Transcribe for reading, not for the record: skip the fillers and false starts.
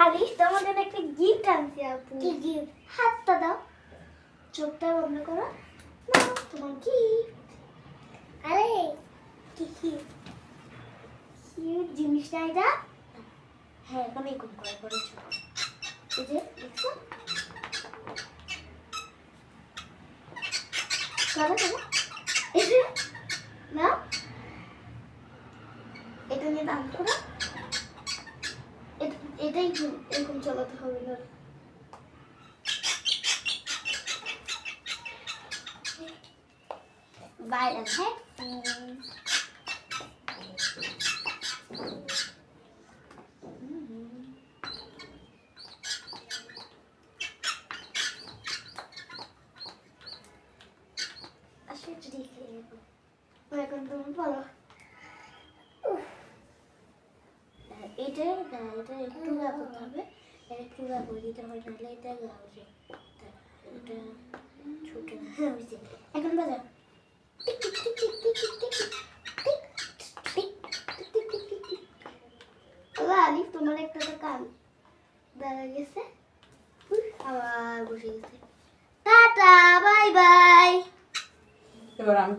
আলিশ তোমার জন্য একটা গিফট আনছি আপু। কি গিফট? হাতটা দাও, চোখটা বন্ধ করো, নাও তোমার গিফট। আরে কি কিউট জিনিসটা এটা। হ্যাঁ এখন এরকম করে করেছো, এই যে দেখছো করো করো, এই যে নাও, এটা নিয়ে দাম করো, এটাই এরকম চালাতে হবে না। বাইরে হ্যাঁ আসলে ঠিক এখন তুমি বলো। এটা এটা একটু গা করতে হবে, এটা একটু গা করে দিতে হয়, নাহলে এটা গা হচ্ছে, এটা ছোট না। হ্যাঁ হয়েছে, এখন বাজা। আলিফ তোমার একটা তো কান দাঁড়া গেছে, আবার বসে গেছে। Tata bye bye. এবার আমি